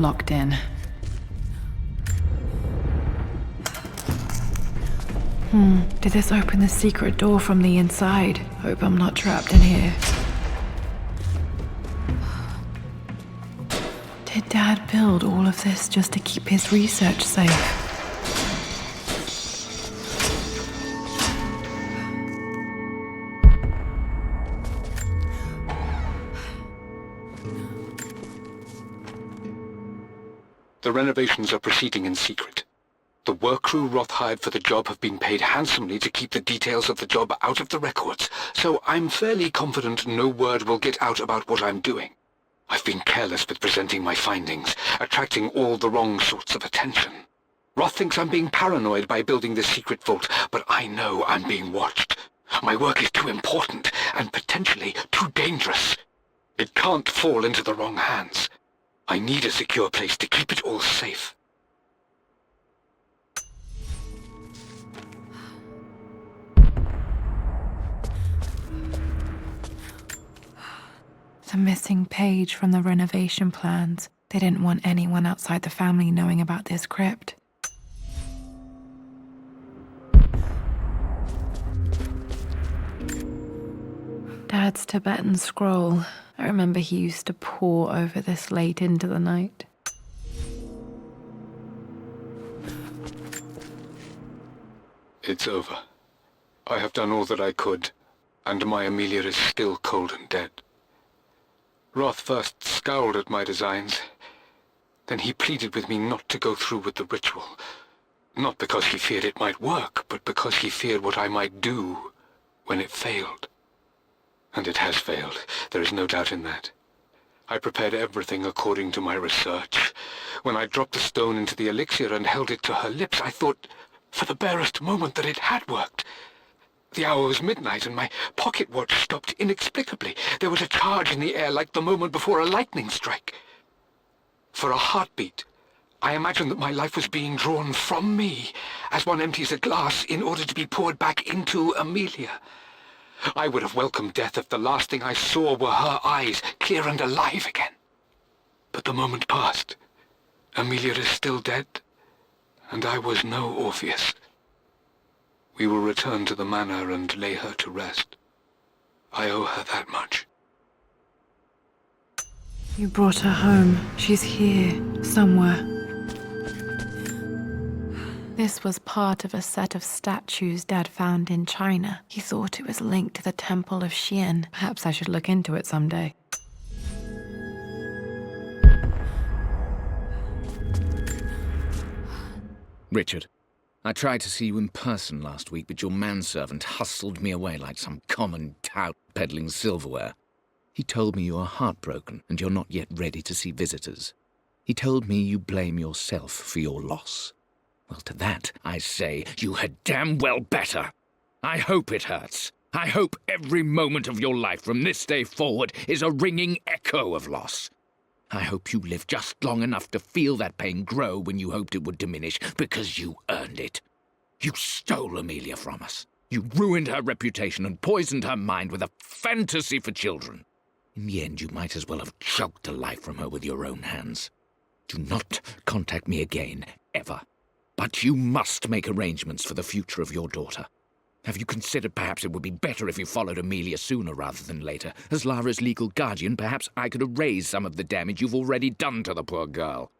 [SPEAKER 1] Locked in. Did this open the secret door from the inside? Hope I'm not trapped in here. Did Dad build all of this just to keep his research safe?
[SPEAKER 3] The renovations are proceeding in secret. The work crew Roth hired for the job have been paid handsomely to keep the details of the job out of the records, so I'm fairly confident no word will get out about what I'm doing. I've been careless with presenting my findings, attracting all the wrong sorts of attention. Roth thinks I'm being paranoid by building this secret vault, but I know I'm being watched. My work is too important and potentially too dangerous. It can't fall into the wrong hands. I need a secure place to keep it all safe.
[SPEAKER 1] The missing page from the renovation plans. They didn't want anyone outside the family knowing about this crypt. Dad's Tibetan scroll. I remember he used to pore over this late into the night.
[SPEAKER 3] It's over. I have done all that I could, and my Amelia is still cold and dead. Roth first scowled at my designs. Then he pleaded with me not to go through with the ritual. Not because he feared it might work, but because he feared what I might do when it failed. And it has failed. There is no doubt in that. I prepared everything according to my research. When I dropped the stone into the elixir and held it to her lips, I thought for the barest moment that it had worked. The hour was midnight and my pocket watch stopped inexplicably. There was a charge in the air like the moment before a lightning strike. For a heartbeat, I imagined that my life was being drawn from me as one empties a glass in order to be poured back into Amelia. I would have welcomed death if the last thing I saw were her eyes, clear and alive again. But the moment passed. Amelia is still dead, and I was no Orpheus. We will return to the manor and lay her to rest. I owe her that much.
[SPEAKER 1] You brought her home. She's here, somewhere. This was part of a set of statues Dad found in China. He thought it was linked to the Temple of Xian. Perhaps I should look into it someday.
[SPEAKER 2] Richard, I tried to see you in person last week, but your manservant hustled me away like some common tout peddling silverware. He told me you are heartbroken and you're not yet ready to see visitors. He told me you blame yourself for your loss. Well, to that, I say, you had damn well better. I hope it hurts. I hope every moment of your life from this day forward is a ringing echo of loss. I hope you live just long enough to feel that pain grow when you hoped it would diminish, because you earned it. You stole Amelia from us. You ruined her reputation and poisoned her mind with a fantasy for children. In the end, you might as well have choked the life from her with your own hands. Do not contact me again, ever. But you must make arrangements for the future of your daughter. Have you considered perhaps it would be better if you followed Amelia sooner rather than later? As Lara's legal guardian, perhaps I could erase some of the damage you've already done to the poor girl.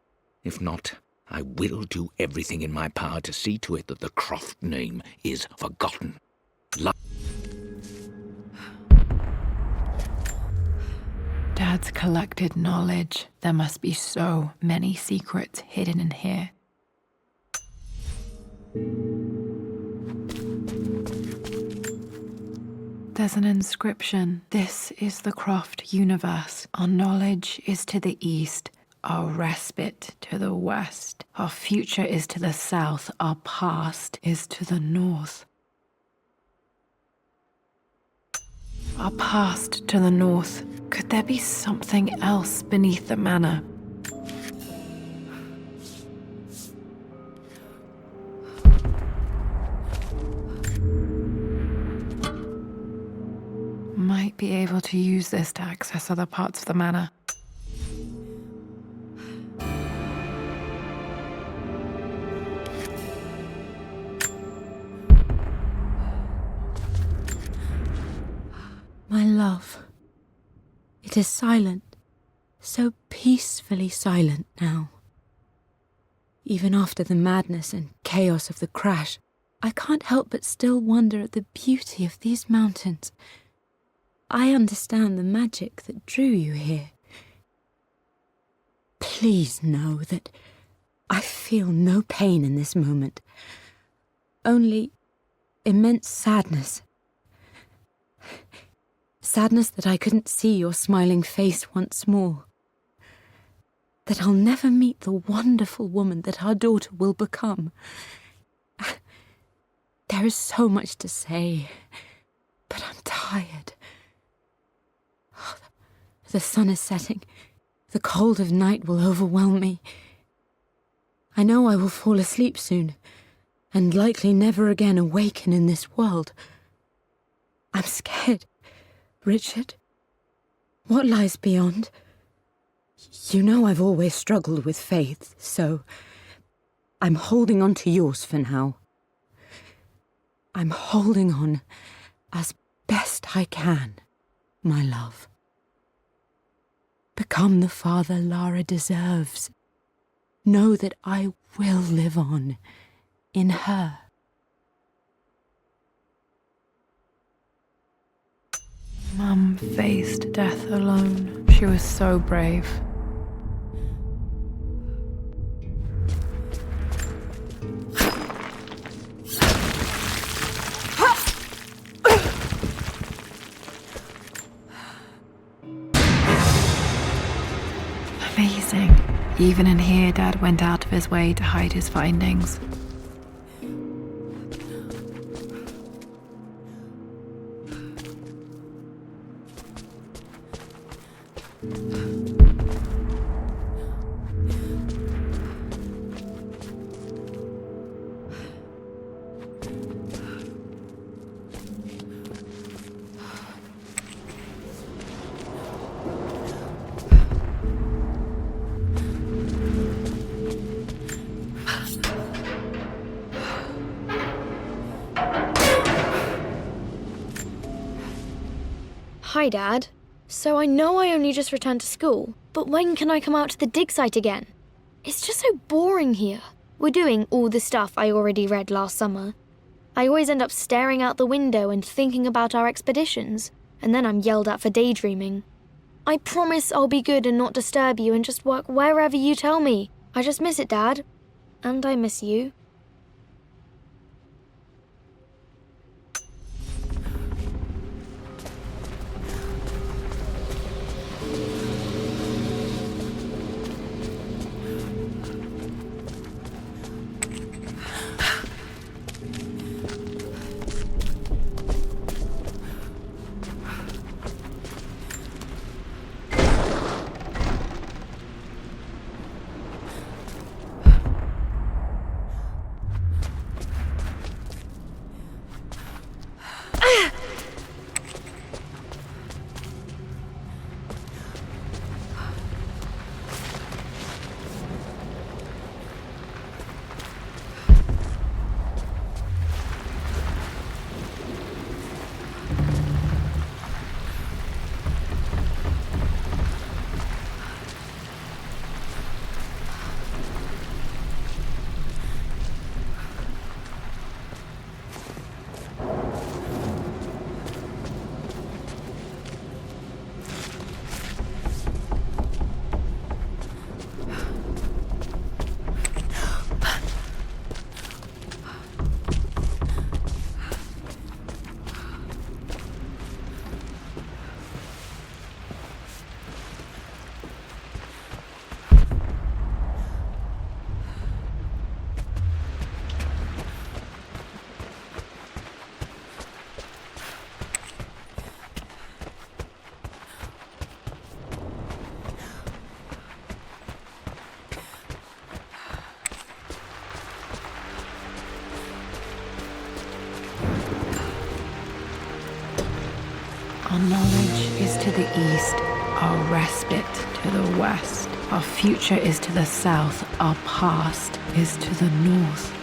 [SPEAKER 2] If not, I will do everything in my power to see to it that the Croft name is forgotten.
[SPEAKER 1] Dad's collected knowledge. There must be so many secrets hidden in here. There's an inscription. This is the Croft universe. Our knowledge is to the east, our respite to the west. Our future is to the south, our past is to the north. Our past to the north. Could there be something else beneath the manor? Might be able to use this to access other parts of the manor.
[SPEAKER 4] My love, it is silent, so peacefully silent now. Even after the madness and chaos of the crash, I can't help but still wonder at the beauty of these mountains. I understand the magic that drew you here. Please know that I feel no pain in this moment, only immense sadness. Sadness that I couldn't see your smiling face once more. That I'll never meet the wonderful woman that our daughter will become. There is so much to say, but I'm tired. The sun is setting. The cold of night will overwhelm me. I know I will fall asleep soon, and likely never again awaken in this world. I'm scared. Richard, what lies beyond? You know I've always struggled with faith, so I'm holding on to yours for now. I'm holding on as best I can, my love. Become the father Lara deserves. Know that I will live on in her.
[SPEAKER 1] Mum faced death alone. She was so brave. Amazing. Even in here, Dad went out of his way to hide his findings.
[SPEAKER 5] Hi, Dad. So I know I only just returned to school, but when can I come out to the dig site again? It's just so boring here. We're doing all the stuff I already read last summer. I always end up staring out the window and thinking about our expeditions, and then I'm yelled at for daydreaming. I promise I'll be good and not disturb you and just work wherever you tell me. I just miss it, Dad. And I miss you.
[SPEAKER 1] Our knowledge is to the east, our respite to the west. Our future is to the south, our past is to the north.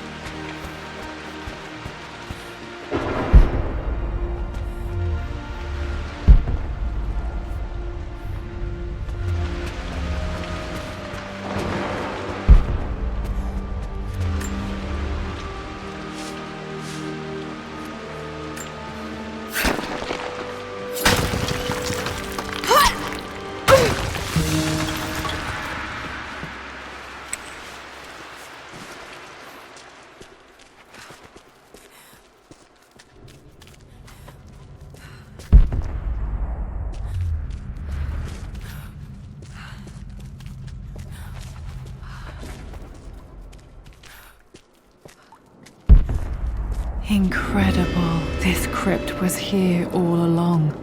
[SPEAKER 1] Incredible. This crypt was here all along.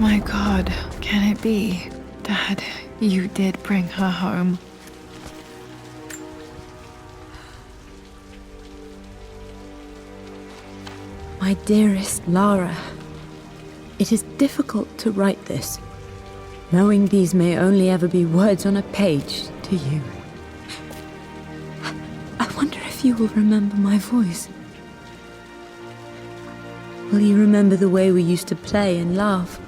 [SPEAKER 1] My God, can it be? Dad, you did bring her home.
[SPEAKER 4] My dearest Lara, it is difficult to write this, knowing these may only ever be words on a page to you. I wonder if you will remember my voice. Will you remember the way we used to play and laugh?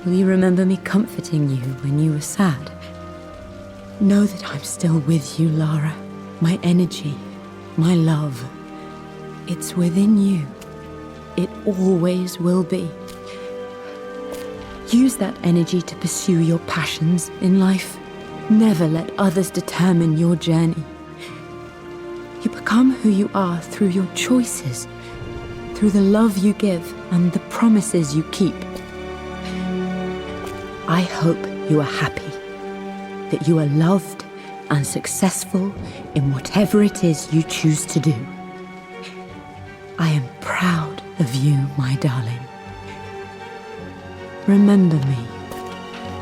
[SPEAKER 4] Will you remember me comforting you when you were sad? Know that I'm still with you, Lara. My energy, my love, it's within you. It always will be. Use that energy to pursue your passions in life. Never let others determine your journey. You become who you are through your choices, through the love you give and the promises you keep. I hope you are happy, that you are loved and successful in whatever it is you choose to do. I am proud of you, my darling. Remember me,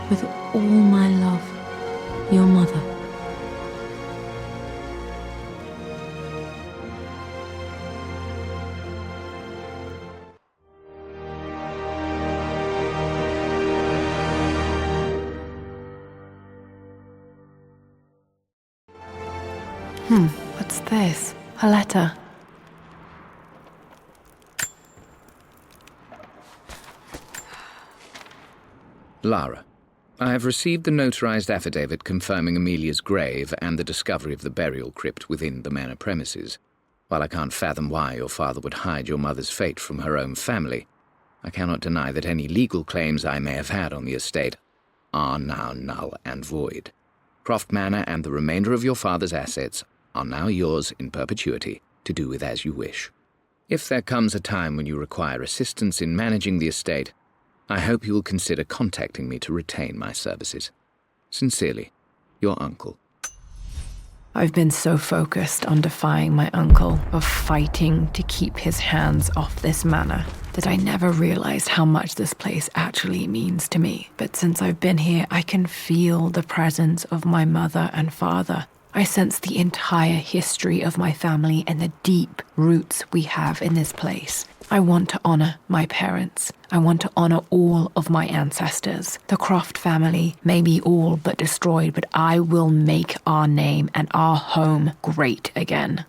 [SPEAKER 4] with all my love, your mother.
[SPEAKER 1] What's this? A letter.
[SPEAKER 2] Lara, I have received the notarized affidavit confirming Amelia's grave and the discovery of the burial crypt within the manor premises. While I can't fathom why your father would hide your mother's fate from her own family, I cannot deny that any legal claims I may have had on the estate are now null and void. Croft Manor and the remainder of your father's assets are now yours in perpetuity to do with as you wish. If there comes a time when you require assistance in managing the estate, I hope you will consider contacting me to retain my services. Sincerely, your uncle.
[SPEAKER 1] I've been so focused on defying my uncle, of fighting to keep his hands off this manor, that I never realized how much this place actually means to me. But since I've been here, I can feel the presence of my mother and father. I sense the entire history of my family and the deep roots we have in this place. I want to honor my parents. I want to honor all of my ancestors. The Croft family may be all but destroyed, but I will make our name and our home great again.